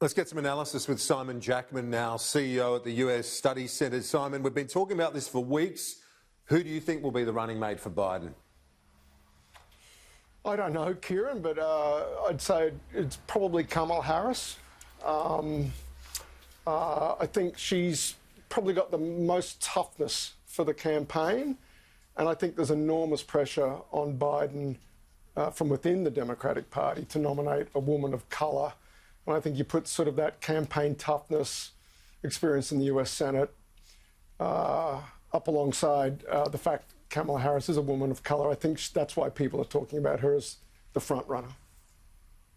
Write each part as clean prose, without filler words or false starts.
Let's get some analysis with Simon Jackman now, CEO at the US Study Centre. Simon, we've been talking about this for weeks. Who do you think will be the running mate for Biden? I don't know, Kieran, but I'd say it's probably Kamala Harris. I think she's probably got the most toughness for the campaign, and I think there's enormous pressure on Biden from within the Democratic Party to nominate a woman of colour. And I think you put sort of that campaign toughness experience in the US Senate up alongside the fact Kamala Harris is a woman of colour. I think that's why people are talking about her as the front runner.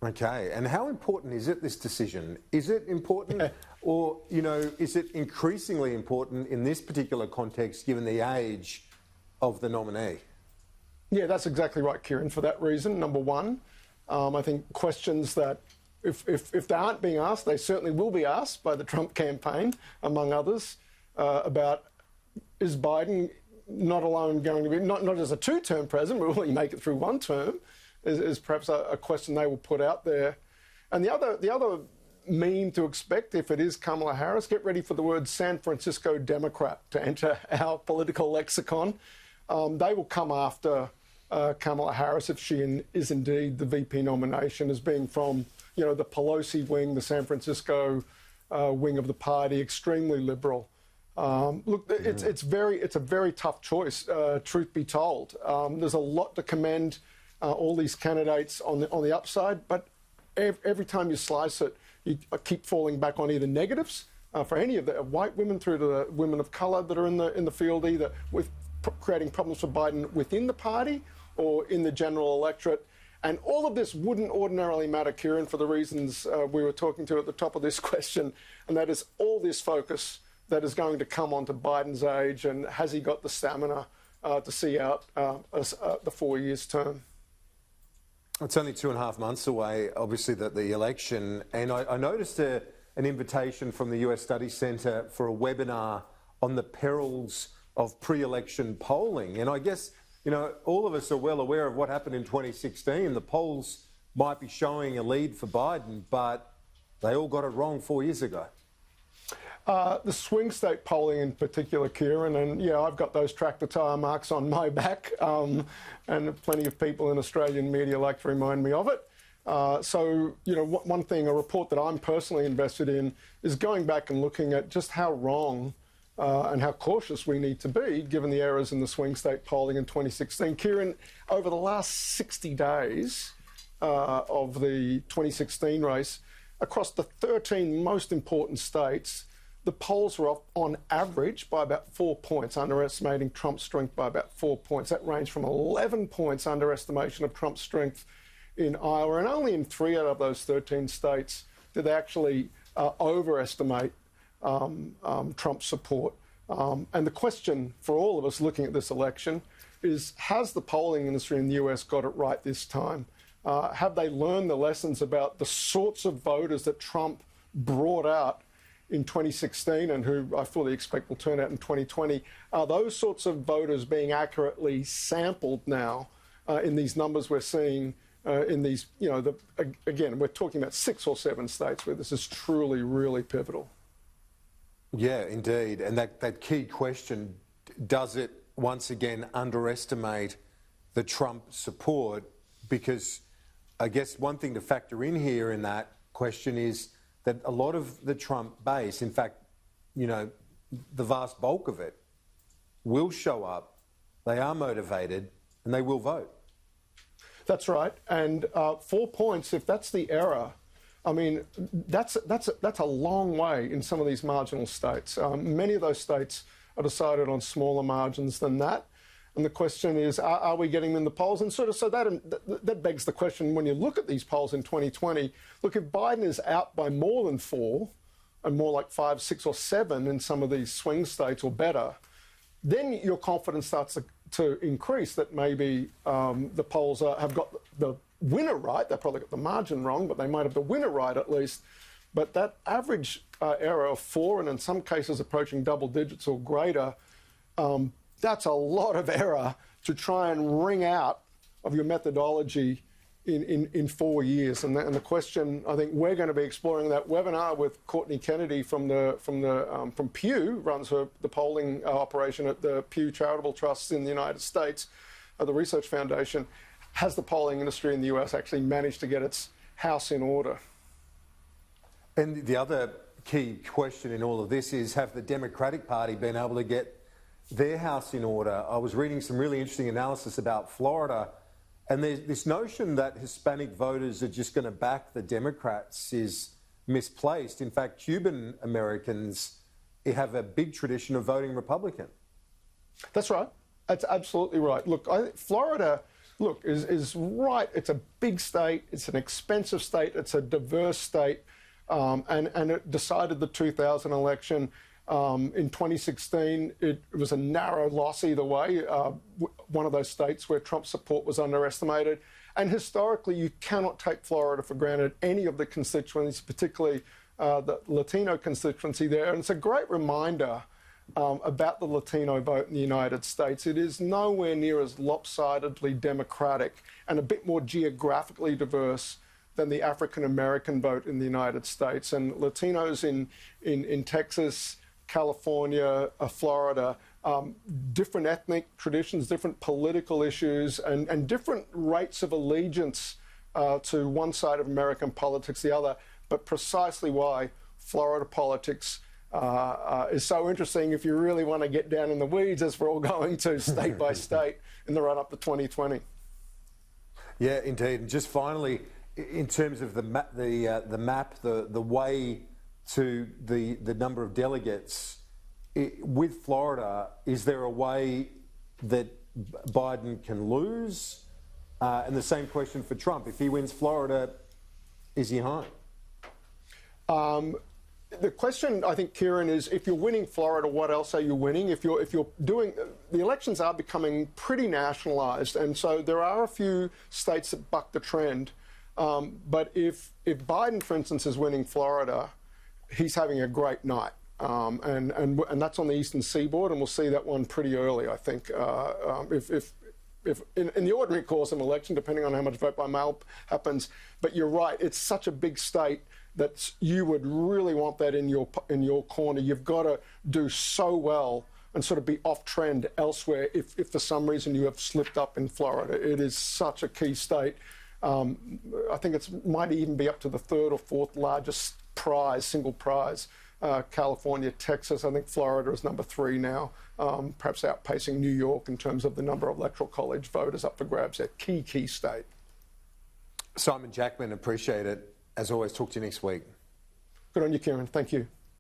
Okay, and how important is it, this decision? Is it important or, you know, is it increasingly important in this particular context given the age of the nominee? Yeah, that's exactly right, Kieran, for that reason. Number one, I think questions that if they aren't being asked, they certainly will be asked by the Trump campaign, among others, about is Biden not alone going to be, not as a two-term president, but will he make it through one term, is perhaps a question they will put out there. And the other meme to expect, if it is Kamala Harris, get ready for the word San Francisco Democrat to enter our political lexicon. They will come after Kamala Harris if she is indeed the VP nomination, as being from, you know, the Pelosi wing, the San Francisco wing of the party, extremely liberal. Look, it's a very tough choice, truth be told. There's a lot to commend all these candidates on the upside, but every time you slice it, you keep falling back on either negatives for any of the white women through to the women of colour that are in the field, either with creating problems for Biden within the party or in the general electorate. And all of this wouldn't ordinarily matter, Kieran, for the reasons we were talking to at the top of this question, and that is all this focus that is going to come onto Biden's age, and has he got the stamina to see out the 4 years term? It's only 2.5 months away, obviously, the election, and I noticed an invitation from the US Study Centre for a webinar on the perils of pre-election polling. And I guess, you know, all of us are well aware of what happened in 2016. The polls might be showing a lead for Biden, but they all got it wrong 4 years ago. The swing state polling in particular, Kieran, and yeah, I've got those tractor tyre marks on my back, and plenty of people in Australian media like to remind me of it. So, you know, one thing, a report that I'm personally invested in is going back and looking at just how wrong and how cautious we need to be, given the errors in the swing state polling in 2016. Kieran, over the last 60 days of the 2016 race, across the 13 most important states, the polls were off on average by about 4 points, underestimating Trump's strength by about 4 points. That ranged from 11 points underestimation of Trump's strength in Iowa, and only in 3 out of those 13 states did they actually overestimate Trump's support. And the question for all of us looking at this election is, has the polling industry in the US got it right this time? Have they learned the lessons about the sorts of voters that Trump brought out in 2016 and who I fully expect will turn out in 2020? Are those sorts of voters being accurately sampled now in these numbers we're seeing in these, you know, again, we're talking about 6 or 7 states where this is truly, really pivotal. Yeah, indeed. And that key question, does it once again underestimate the Trump support? Because I guess one thing to factor in here in that question is that a lot of the Trump base, in fact, you know, the vast bulk of it, will show up, they are motivated, and they will vote. That's right. And 4 points, if that's the error, I mean, that's a long way in some of these marginal states. Many of those states are decided on smaller margins than that. And the question is, are we getting them in the polls? And so that begs the question, when you look at these polls in 2020, look, if Biden is out by more than 4, and more like 5, 6 or 7 in some of these swing states or better, then your confidence starts to increase that maybe the polls have got the winner right. They probably got the margin wrong, but they might have the winner right at least. But that average error of 4, and in some cases approaching double digits or greater, that's a lot of error to try and wring out of your methodology in 4 years. And the question, I think we're going to be exploring that webinar with Courtney Kennedy from Pew, runs the polling operation at the Pew Charitable Trusts in the United States, the Research Foundation. Has the polling industry in the US actually managed to get its house in order? And the other key question in all of this is, have the Democratic Party been able to get their house in order? I was reading some really interesting analysis about Florida, and there's this notion that Hispanic voters are just going to back the Democrats is misplaced. In fact, Cuban Americans have a big tradition of voting Republican. That's right. That's absolutely right. Look, Florida, is right. It's a big state. It's an expensive state. It's a diverse state. And it decided the 2000 election. In 2016, it was a narrow loss either way, one of those states where Trump's support was underestimated. And historically, you cannot take Florida for granted, any of the constituencies, particularly the Latino constituency there. And it's a great reminder about the Latino vote in the United States. It is nowhere near as lopsidedly Democratic and a bit more geographically diverse than the African-American vote in the United States. And Latinos in Texas, California, Florida, different ethnic traditions, different political issues, and different rates of allegiance to one side of American politics, the other, but precisely why Florida politics is so interesting if you really want to get down in the weeds, as we're all going to state by state in the run-up to 2020. Yeah, indeed. And just finally, in terms of the map, the way to the number of delegates, with Florida, is there a way that Biden can lose? And the same question for Trump. If he wins Florida, is he home? The question, I think, Kieran, is if you're winning Florida, what else are you winning? If you're doing, the elections are becoming pretty nationalized, and so there are a few states that buck the trend. But if Biden, for instance, is winning Florida, he's having a great night, and that's on the eastern seaboard, and we'll see that one pretty early, I think. If in the ordinary course of an election, depending on how much vote by mail happens. But you're right, it's such a big state that you would really want that in your corner. You've got to do so well and sort of be off trend elsewhere if for some reason you have slipped up in Florida. It is such a key state. I think it might even be up to the third or fourth largest prize, single prize. California, Texas, I think Florida is number 3 now, perhaps outpacing New York in terms of the number of electoral college voters up for grabs. A key state. Simon Jackman, appreciate it. As always, talk to you next week. Good on you, Kieran. Thank you.